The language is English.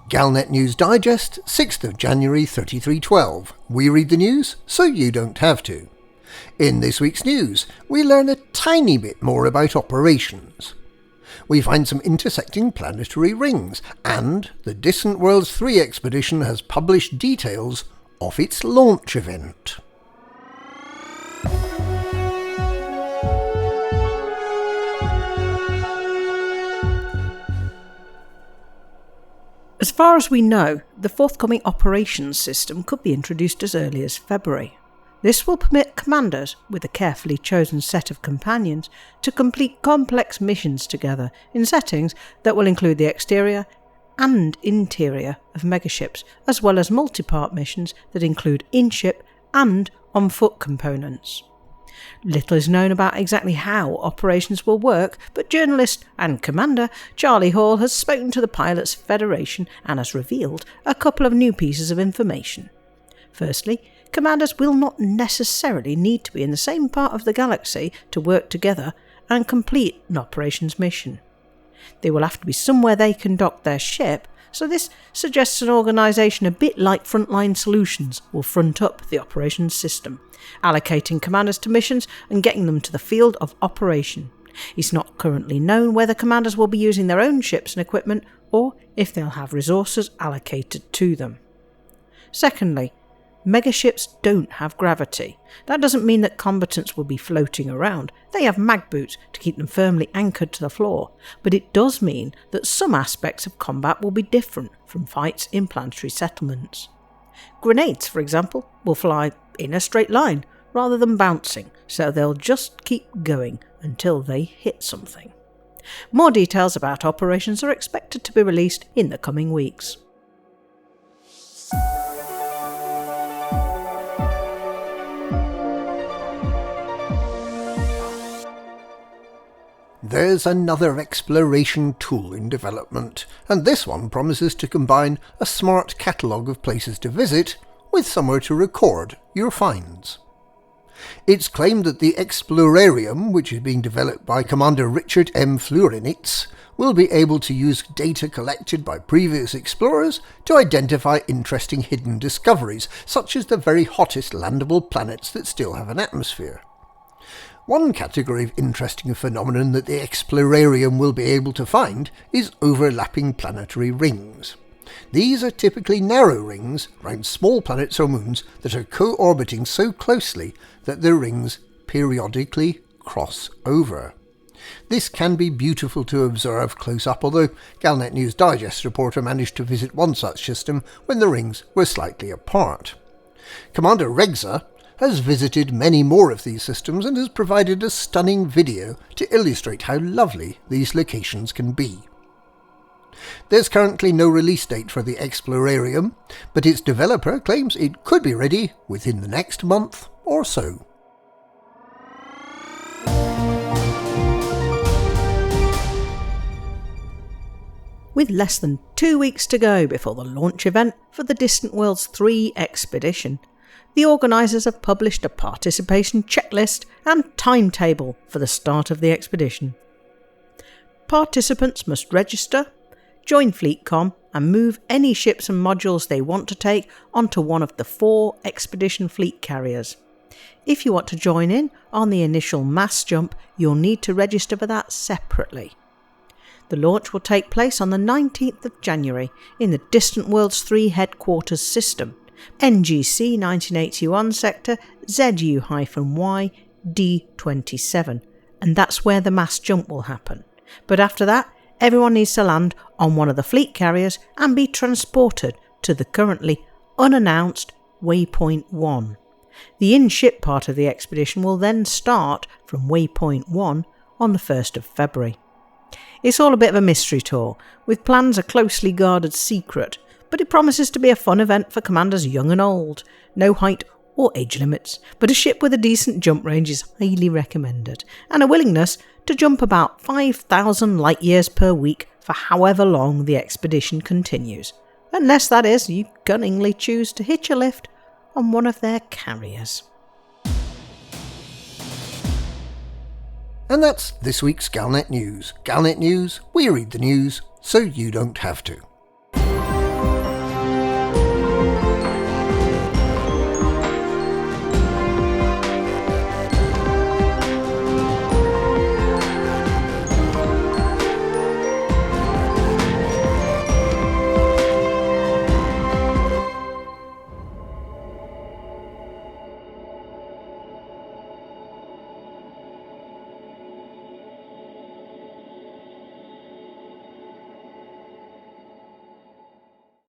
Galnet News Digest, 6th of January 3312. We read the news so you don't have to. In this week's news, we learn a tiny bit more about operations. We find some intersecting planetary rings, and the Distant Worlds 3 expedition has published details of its launch event. As far as we know, the forthcoming operations system could be introduced as early as February. This will permit commanders, with a carefully chosen set of companions, to complete complex missions together in settings that will include the exterior and interior of megaships, as well as multi-part missions that include in-ship and on-foot components. Little is known about exactly how operations will work, but journalist and commander Charlie Hall has spoken to the Pilots Federation and has revealed a couple of new pieces of information. Firstly, commanders will not necessarily need to be in the same part of the galaxy to work together and complete an operations mission. They will have to be somewhere they can dock their ship, so this suggests an organisation a bit like Frontline Solutions will front up the operations system, allocating commanders to missions and getting them to the field of operation. It's not currently known whether commanders will be using their own ships and equipment or if they'll have resources allocated to them. Secondly, megaships don't have gravity. That doesn't mean that combatants will be floating around. They have mag boots to keep them firmly anchored to the floor, but it does mean that some aspects of combat will be different from fights in planetary settlements. Grenades, for example, will fly in a straight line rather than bouncing, so they'll just keep going until they hit something. More details about operations are expected to be released in the coming weeks. There's another exploration tool in development, and this one promises to combine a smart catalogue of places to visit with somewhere to record your finds. It's claimed that the Explorarium, which is being developed by Commander Richard M. Flurinitz, will be able to use data collected by previous explorers to identify interesting hidden discoveries, such as the very hottest landable planets that still have an atmosphere. One category of interesting phenomenon that the Explorarium will be able to find is overlapping planetary rings. These are typically narrow rings around small planets or moons that are co-orbiting so closely that the rings periodically cross over. This can be beautiful to observe close up, although Galnet News Digest reporter managed to visit one such system when the rings were slightly apart. Commander Regza has visited many more of these systems and has provided a stunning video to illustrate how lovely these locations can be. There's currently no release date for the Explorarium, but its developer claims it could be ready within the next month or so. With less than 2 weeks to go before the launch event for the Distant Worlds 3 expedition, the organisers have published a participation checklist and timetable for the start of the expedition. Participants must register, join FleetCom and move any ships and modules they want to take onto one of the 4 expedition fleet carriers. If you want to join in on the initial mass jump, you'll need to register for that separately. The launch will take place on the 19th of January in the Distant Worlds 3 headquarters system, NGC 1981 sector ZU-Y D27, and that's where the mass jump will happen. But after that, everyone needs to land on one of the fleet carriers and be transported to the currently unannounced Waypoint 1. The in-ship part of the expedition will then start from Waypoint 1 on the 1st of February. It's all a bit of a mystery tour, with plans a closely guarded secret, but it promises to be a fun event for commanders young and old. No height or age limits, but a ship with a decent jump range is highly recommended, and a willingness to jump about 5,000 light years per week for however long the expedition continues, unless that is you cunningly choose to hitch a lift on one of their carriers. And that's this week's Galnet News. Galnet News, we read the news so you don't have to.